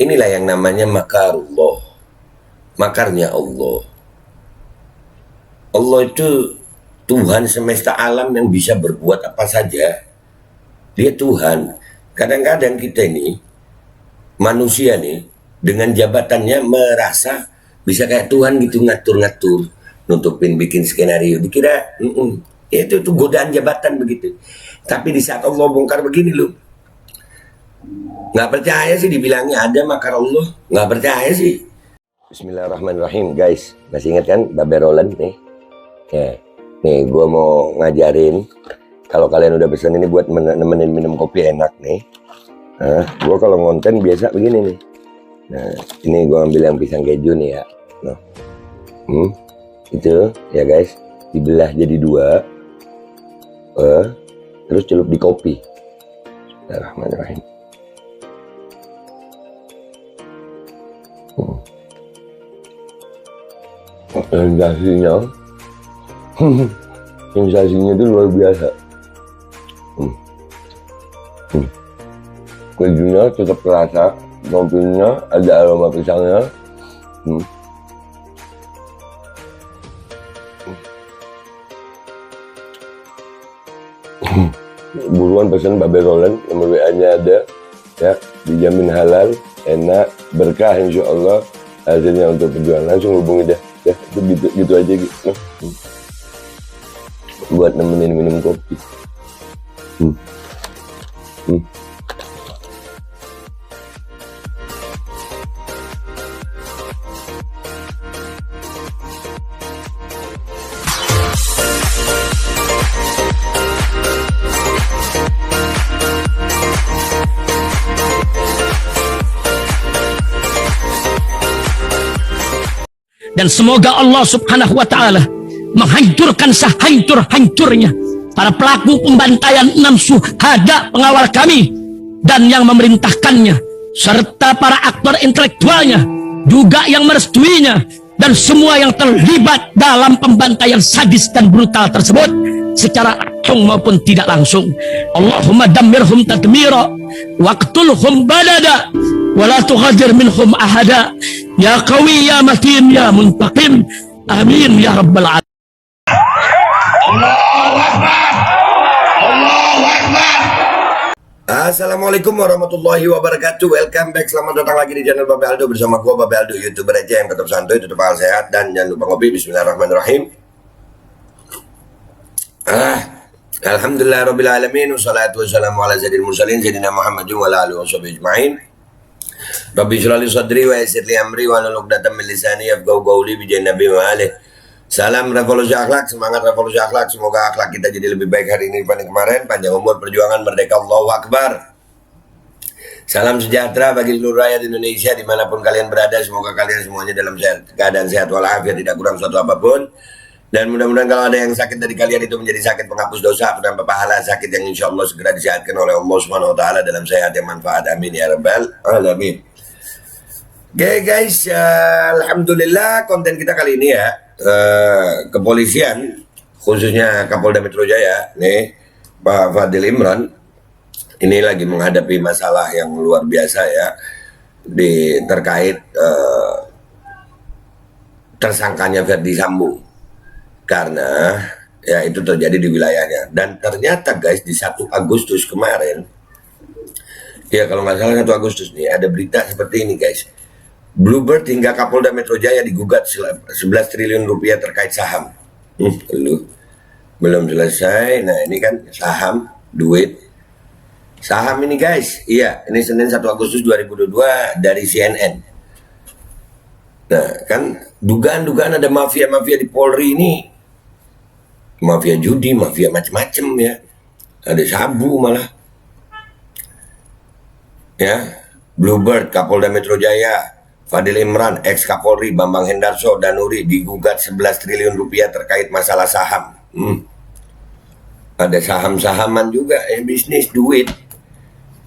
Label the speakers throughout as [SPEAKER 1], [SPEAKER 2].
[SPEAKER 1] Inilah yang namanya makarullah, makarnya Allah. Allah itu Tuhan semesta alam yang bisa berbuat apa saja. Dia Tuhan. Kadang-kadang kita ini, manusia nih, dengan jabatannya merasa bisa kayak Tuhan gitu, ngatur-ngatur, nutupin, bikin skenario. Dikira, itu tuh godaan jabatan begitu. Tapi di saat Allah bongkar begini loh, nggak percaya sih dibilangnya ada makar Allah, nggak percaya sih. Bismillahirrahmanirrahim, guys. Masih ingat kan Babe Roland nih? Ya, nih gue mau ngajarin. Kalau kalian udah pesen ini buat nemenin minum kopi enak nih. Nah, gue kalau ngonten biasa begini nih. Nah, ini gue ambil yang pisang keju nih ya. Nah, itu ya guys, dibelah jadi dua. Terus celup di kopi. Bismillahirrahmanirrahim. Sensasinya itu luar biasa. Kejunya tetap terasa, kopinya ada aroma pisangnya. Buruan pesan Babe Roland, nomor WA-nya ada ya, dijamin halal, enak, berkah insya Allah. Hasilnya untuk perjuangan, langsung hubungi dah ya, itu gitu aja gitu. Buat nemenin minum kopi.
[SPEAKER 2] Dan semoga Allah subhanahu wa ta'ala menghancurkan sehancur-hancurnya para pelaku pembantaian 6 syuhada pengawal kami dan yang memerintahkannya, serta para aktor intelektualnya juga yang merestuinya, dan semua yang terlibat dalam pembantaian sadis dan brutal tersebut secara langsung maupun tidak langsung. Allahumma dammirhum tadmira waqtulhum badada wala tughadir minhum ahada ya qawi ya matin ya muntaqim, amin ya rabbal alamin.
[SPEAKER 1] Allahu Akbar. Allahu Akbar. Assalamualaikum warahmatullahi wabarakatuh. Welcome back, selamat datang lagi di channel Babe Aldo bersama gua Babe Aldo, YouTuber aja yang tetap santuy, tetap sehat, dan jangan lupa ngopi. Bismillahirrahmanirrahim. Alhamdulillah rabbil alamin, wassalatu wassalamu ala sayyidil mursalin sayyidina Muhammadin wa ala alihi washabihi ajmain. Rabbi shrah li sadri wa yassir li amri wa hlul 'uqdatam min lisani yafqahu qawli bi nabi wa alihi. Salam revolusi akhlak, semangat revolusi akhlak. Semoga akhlak kita jadi lebih baik hari ini dibanding kemarin. Panjang umur, perjuangan, merdeka, Allahu Akbar. Salam sejahtera bagi seluruh rakyat Indonesia dimanapun kalian berada. Semoga kalian semuanya dalam keadaan sehat walafiat, tidak kurang suatu apapun. Dan mudah-mudahan kalau ada yang sakit dari kalian itu menjadi sakit penghapus dosa, penambah pahala, sakit yang insya Allah segera disehatkan oleh Allah Subhanahu Wa Taala dalam sehat yang manfaat. Amin ya rabbal alamin. Oke guys, alhamdulillah konten kita kali ini ya, kepolisian khususnya Kapolda Metro Jaya nih, Pak Fadil Imran ini lagi menghadapi masalah yang luar biasa ya, terkait tersangkanya Ferdi Sambo, karena ya itu terjadi di wilayahnya. Dan ternyata guys, di 1 Agustus kemarin ya, kalau nggak salah 1 Agustus nih, ada berita seperti ini guys. Bluebird hingga Kapolda Metro Jaya digugat 11 triliun rupiah terkait saham. Belum selesai. Nah ini kan saham, duit. Saham ini guys, iya, ini Senin 1 Agustus 2022 dari CNN. Nah kan dugaan-dugaan ada mafia-mafia di Polri ini. Mafia judi, mafia macam-macam ya. Ada sabu malah. Ya, Bluebird, Kapolda Metro Jaya, Fadil Imran, ex Kapolri, Bambang Hendarso, Danuri digugat 11 triliun rupiah terkait masalah saham. Ada saham-sahaman juga, bisnis, duit.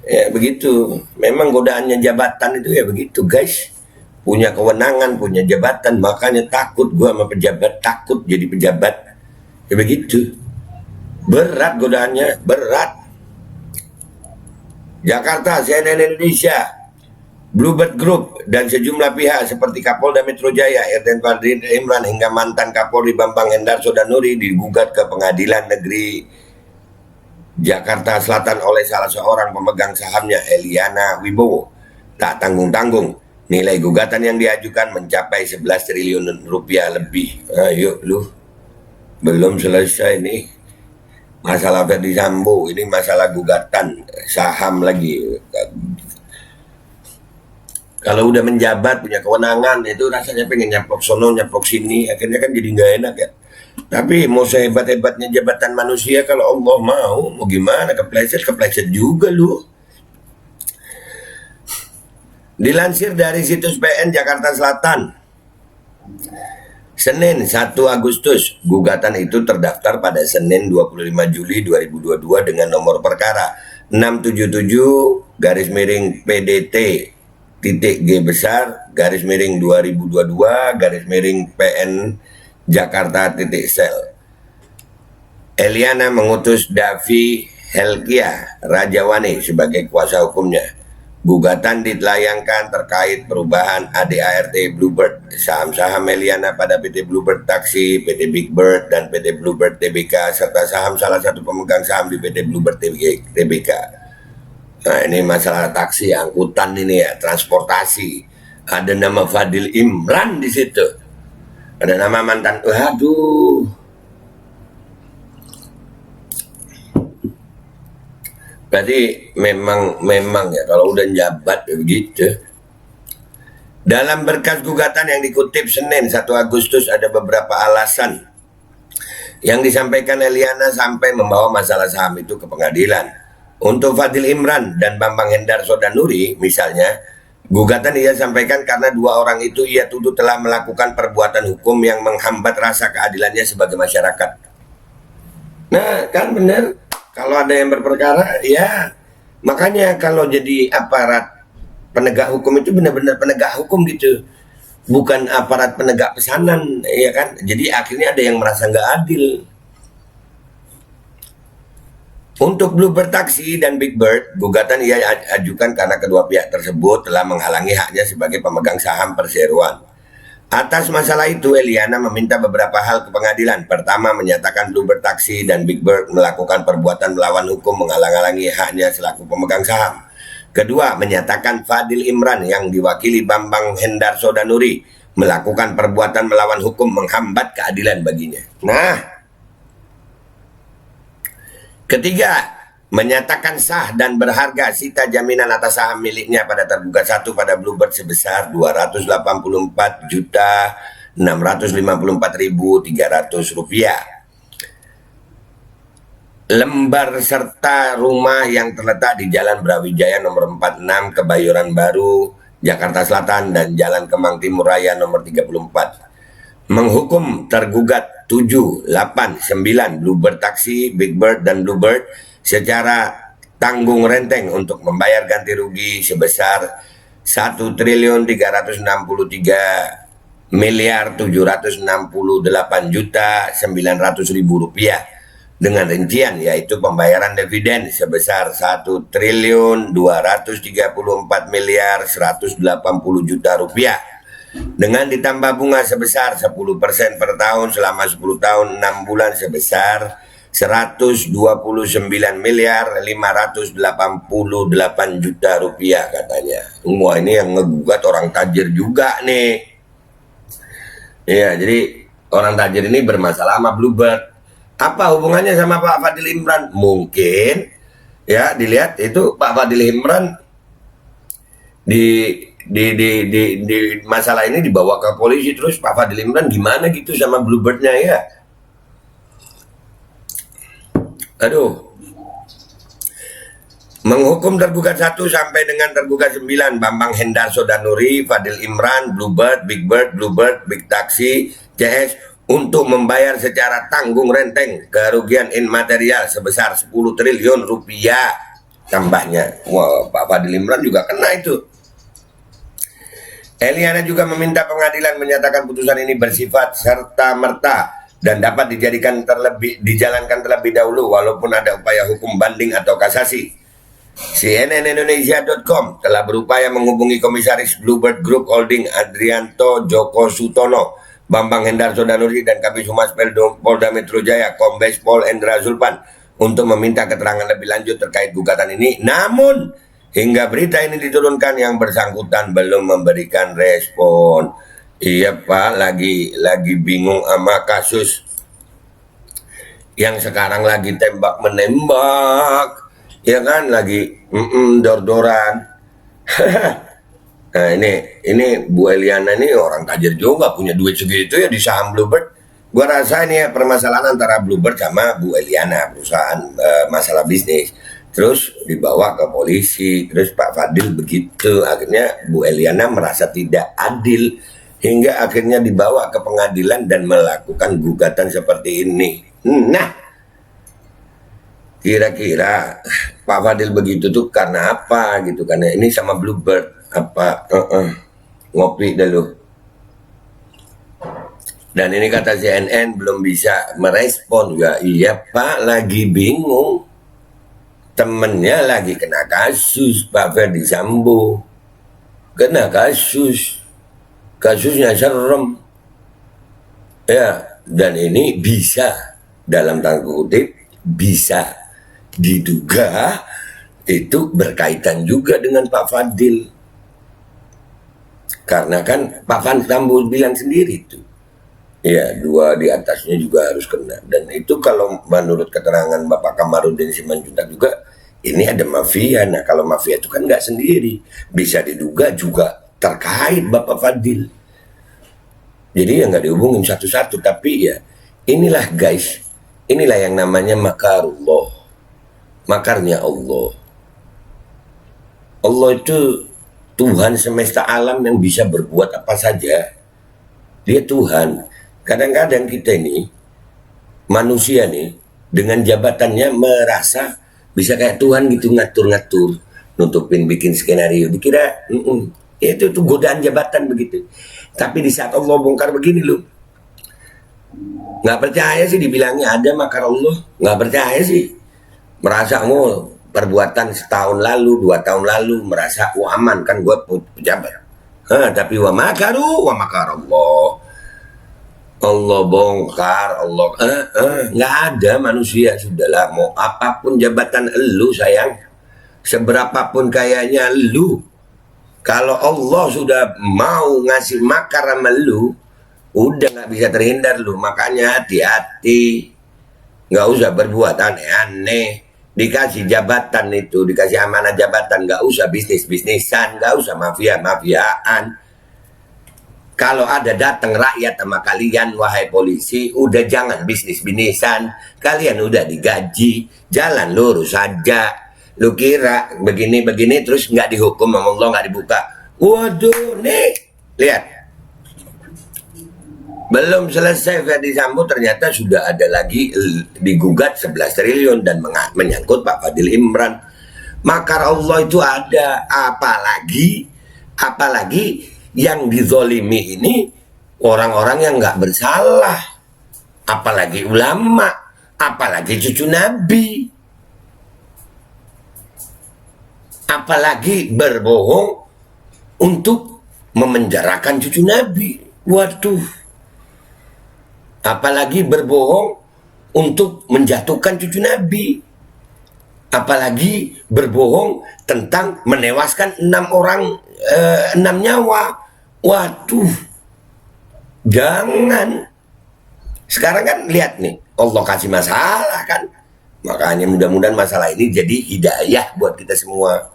[SPEAKER 1] Ya begitu. Memang godaannya jabatan itu ya begitu guys. Punya kewenangan, punya jabatan, makanya takut gua sama pejabat, takut jadi pejabat. Ya begitu. Berat godaannya, berat. Jakarta, CNN Indonesia. Bluebird Group dan sejumlah pihak seperti Kapolda Metro Jaya, Irjen Fadil Imran hingga mantan Kapolri Bambang Hendarso dan Nuri digugat ke Pengadilan Negeri Jakarta Selatan oleh salah seorang pemegang sahamnya, Eliana Wibowo. Tak tanggung-tanggung, nilai gugatan yang diajukan mencapai 11 triliun rupiah lebih. Ayo lu, belum selesai nih masalah Ferdi Sambo, ini masalah gugatan saham lagi. Kalau udah menjabat, punya kewenangan, itu rasanya pengen nyaplok sono, nyaplok sini, akhirnya kan jadi nggak enak ya. Tapi mau sehebat-hebatnya jabatan manusia, kalau Allah mau gimana, kepleset juga lu. Dilansir dari situs PN Jakarta Selatan, Senin 1 Agustus, gugatan itu terdaftar pada Senin 25 Juli 2022 dengan nomor perkara 677 PDT titik G besar garis miring 2022 garis miring PN Jakarta titik sel. Eliana mengutus Davi Helkia Rajawani sebagai kuasa hukumnya. Gugatan ditayangkan terkait perubahan ADART Bluebird, saham-saham Eliana pada PT Bluebird Taksi, PT Big Bird, dan PT Bluebird Tbk, serta saham salah satu pemegang saham di PT Bluebird Tbk. Nah, ini masalah taksi, angkutan ini ya, transportasi. Ada nama Fadil Imran di situ. Ada nama mantan, waduh. Berarti memang ya kalau udah jabat ya begitu. Dalam berkas gugatan yang dikutip Senin 1 Agustus ada beberapa alasan yang disampaikan Eliana sampai membawa masalah saham itu ke pengadilan. Untuk Fadil Imran dan Bambang Hendarso dan Nuri misalnya, gugatan ia sampaikan karena dua orang itu ia tuduh telah melakukan perbuatan hukum yang menghambat rasa keadilannya sebagai masyarakat. Nah kan benar, kalau ada yang berperkara ya, makanya kalau jadi aparat penegak hukum itu benar-benar penegak hukum gitu, bukan aparat penegak pesanan ya kan. Jadi akhirnya ada yang merasa nggak adil. Untuk Bluebird Taksi dan Big Bird, gugatan ia ajukan karena kedua pihak tersebut telah menghalangi haknya sebagai pemegang saham perseroan. Atas masalah itu, Eliana meminta beberapa hal ke pengadilan. Pertama, menyatakan Bluebird Taksi dan Big Bird melakukan perbuatan melawan hukum menghalang-halangi haknya selaku pemegang saham. Kedua, menyatakan Fadil Imran yang diwakili Bambang Hendarso dan Nuri melakukan perbuatan melawan hukum menghambat keadilan baginya. Nah, ketiga, menyatakan sah dan berharga sita jaminan atas saham miliknya pada tergugat satu pada Bluebird sebesar 284.654.300 rupiah. Lembar serta rumah yang terletak di Jalan Brawijaya nomor 46 Kebayoran Baru, Jakarta Selatan dan Jalan Kemang Timur Raya nomor 34. Menghukum tergugat 7, 8, 9 Bluebird Taksi, Big Bird dan Bluebird secara tanggung renteng untuk membayar ganti rugi sebesar 1.368.968.900.000 rupiah dengan rincian yaitu pembayaran dividen sebesar 1.234.180.000.000 rupiah dengan ditambah bunga sebesar 10% per tahun selama 10 tahun 6 bulan sebesar 129.588.000.000 rupiah katanya. Wah, ini yang ngegugat orang tajir juga nih. Iya, jadi orang tajir ini bermasalah sama Bluebird. Apa hubungannya sama Pak Fadil Imran? Mungkin ya dilihat itu Pak Fadil Imran di masalah ini dibawa ke polisi, terus Pak Fadil Imran gimana gitu sama Bluebirdnya ya. Aduh. Menghukum tergugat 1 sampai dengan tergugat 9 Bambang Hendarso dan Nuri, Fadil Imran, Bluebird, Big Bird, Bluebird, Big Taksi, CS untuk membayar secara tanggung renteng kerugian immaterial sebesar 10 triliun rupiah tambahnya. Wah, Pak Fadil Imran juga kena itu. Eliana juga meminta pengadilan menyatakan putusan ini bersifat serta-merta dan dapat dijalankan terlebih dahulu walaupun ada upaya hukum banding atau kasasi. CNNindonesia.com telah berupaya menghubungi Komisaris Bluebird Group Holding Adrianto Joko Sutono, Bambang Hendarso Danuri, dan Kabid Humas Polda Metro Jaya Kombes Pol Endra Zulpan untuk meminta keterangan lebih lanjut terkait gugatan ini. Namun hingga berita ini diturunkan, yang bersangkutan belum memberikan respon. Iya Pak, lagi bingung sama kasus yang sekarang lagi tembak menembak, ya kan, lagi dor-doran. Nah ini Bu Eliana ini orang tajir juga, punya duit segitu ya di saham Bluebird. Gua rasa ini ya permasalahan antara Bluebird sama Bu Eliana, perusahaan masalah bisnis. Terus dibawa ke polisi, terus Pak Fadil begitu, akhirnya Bu Eliana merasa tidak adil hingga akhirnya dibawa ke pengadilan dan melakukan gugatan seperti ini. Nah, kira-kira Pak Fadil begitu tuh karena apa gitu, karena ini sama Bluebird apa ngopi dulu. Dan ini kata CNN belum bisa merespon juga. Iya Pak, lagi bingung, temennya lagi kena kasus, Pak Ferdi Sambo kena kasusnya serem ya, dan ini bisa dalam tanda kutip bisa diduga itu berkaitan juga dengan Pak Fadil, karena kan Pak Ferdi Sambo bilang sendiri itu ya, dua di atasnya juga harus kena. Dan itu kalau menurut keterangan Bapak Kamarudin Simanjuntak juga, ini ada mafia. Nah kalau mafia itu kan nggak sendiri, bisa diduga juga terkait Bapak Fadil. Jadi ya nggak dihubungin satu-satu, tapi ya inilah guys, inilah yang namanya makarullah, makarnya Allah. Allah itu Tuhan semesta alam yang bisa berbuat apa saja. Dia Tuhan. Kadang-kadang kita ini manusia nih dengan jabatannya merasa bisa kayak Tuhan gitu, ngatur-ngatur, nutupin, bikin skenario, dikira itu tuh godaan jabatan begitu. Tapi di saat Allah bongkar begini lu nggak percaya sih, dibilangnya ada makar Allah, nggak percaya sih, merasa perbuatan setahun lalu, 2 tahun lalu, merasa aman kan gue pejabat. Tapi wa makaru wa makar Allah bongkar, Allah nggak ada manusia. Sudahlah, mau apapun jabatan elu sayang, seberapapun kayaknya elu, kalau Allah sudah mau ngasih makar sama elu, udah nggak bisa terhindar lu. Makanya hati-hati, nggak usah berbuat aneh-aneh. Dikasih jabatan itu, dikasih amanah jabatan, nggak usah bisnis-bisnisan, nggak usah mafia-mafiaan. Kalau ada datang rakyat sama kalian, wahai polisi, udah jangan bisnis-bisnisan. Kalian udah digaji, jalan lurus saja. Lu kira begini-begini terus nggak dihukum sama Allah, nggak dibuka. Waduh, nih, lihat. Belum selesai Ferdi Sambo ternyata sudah ada lagi digugat 11 triliun dan menyangkut Pak Fadil Imran. Makar Allah itu ada, apalagi yang dizolimi ini orang-orang yang nggak bersalah, apalagi ulama, apalagi cucu Nabi, apalagi berbohong untuk memenjarakan cucu Nabi. Waduh, apalagi berbohong untuk menjatuhkan cucu Nabi, apalagi berbohong tentang menewaskan 6 nyawa. Waduh, jangan. Sekarang kan lihat nih, Allah kasih masalah kan, makanya mudah-mudahan masalah ini jadi hidayah buat kita semua,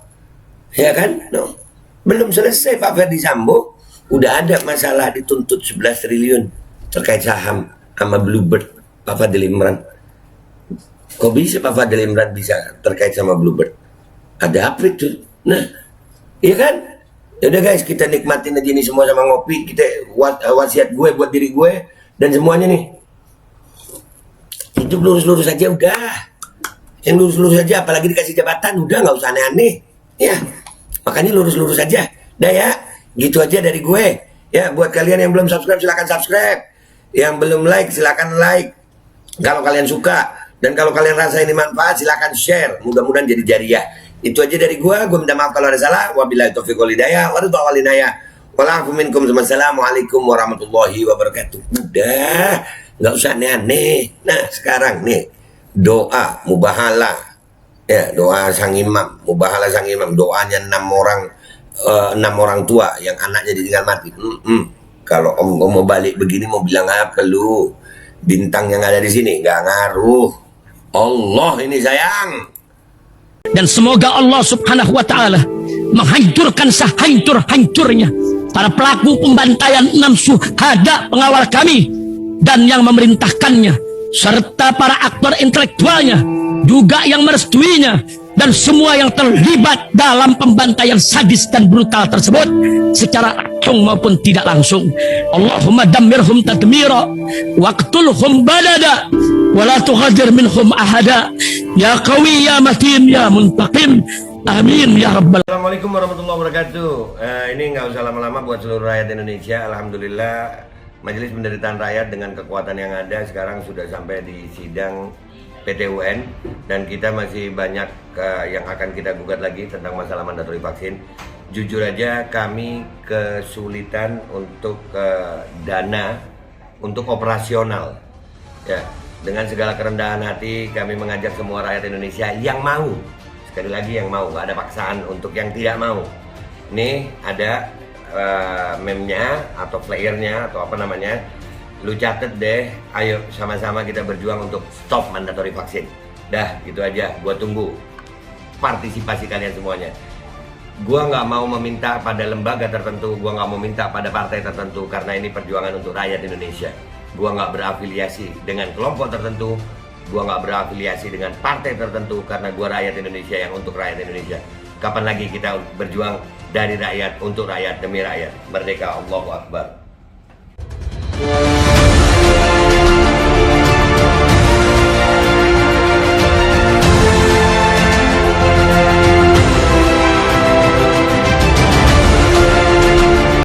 [SPEAKER 1] ya kan? No. Belum selesai Pak Ferdi Sambo udah ada masalah, dituntut 11 triliun terkait saham sama Bluebird Pak Fadil Imran. Kok bisa Pak Fadil Imran bisa terkait sama Bluebird? Ada apa itu? Nah, iya kan? Yaudah guys, kita nikmatin aja ini semua sama ngopi. Kita wasiat gue buat diri gue dan semuanya nih, hidup lurus-lurus aja udah. Yang lurus-lurus aja, apalagi dikasih jabatan, udah nggak usah aneh-aneh. Ya, makanya lurus-lurus aja. Dah ya, gitu aja dari gue. Ya, buat kalian yang belum subscribe silakan subscribe. Yang belum like silakan like. Kalau kalian suka dan kalau kalian rasa ini manfaat silakan share. Mudah-mudahan jadi jariah. Itu aja dari gua minta maaf kalau ada salah. Wabillahi taufiq wal hidayah. Waridha'u hidayah. Walafu minkum. Assalamualaikum warahmatullahi wabarakatuh. Udah, nggak usah aneh-aneh. Nah, sekarang nih doa mubahalah. Ya, doa sang imam, mubahalah sang imam. Doanya 6 orang tua yang anaknya ditinggal mati. Kalau om mau balik begini mau bilang apa lu? Bintang yang ada di sini nggak ngaruh. Allah ini sayang.
[SPEAKER 2] Dan semoga Allah subhanahu wa ta'ala menghancurkan sehancur-hancurnya para pelaku pembantaian 6 syuhada pengawal kami dan yang memerintahkannya, serta para aktor intelektualnya juga yang merestuinya, dan semua yang terlibat dalam pembantaian sadis dan brutal tersebut secara langsung maupun tidak langsung. Allahumma dammirhum tadmira waqtulhum badada wala tughadir minhum ahada ya qawi ya matin ya muntaqim, amin ya rabbal.
[SPEAKER 1] Assalamualaikum warahmatullahi wabarakatuh. Ini nggak usah lama-lama buat seluruh rakyat Indonesia. Alhamdulillah Majelis Penderitaan Rakyat dengan kekuatan yang ada sekarang sudah sampai di sidang PT UN, dan kita masih banyak yang akan kita gugat lagi tentang masalah mandatori vaksin. Jujur aja kami kesulitan untuk dana untuk operasional. Ya, dengan segala kerendahan hati kami mengajak semua rakyat Indonesia yang mau, sekali lagi yang mau, nggak ada paksaan untuk yang tidak mau. Nih ada meme-nya atau flyernya atau apa namanya. Lu catet deh, ayo sama-sama kita berjuang untuk stop mandatori vaksin. Dah, gitu aja, gua tunggu partisipasi kalian semuanya. Gua nggak mau meminta pada lembaga tertentu, gua nggak mau minta pada partai tertentu, karena ini perjuangan untuk rakyat Indonesia. Gua nggak berafiliasi dengan kelompok tertentu, gua nggak berafiliasi dengan partai tertentu, karena gua rakyat Indonesia yang untuk rakyat Indonesia. Kapan lagi kita berjuang dari rakyat untuk rakyat demi rakyat? Merdeka, Allahu Akbar.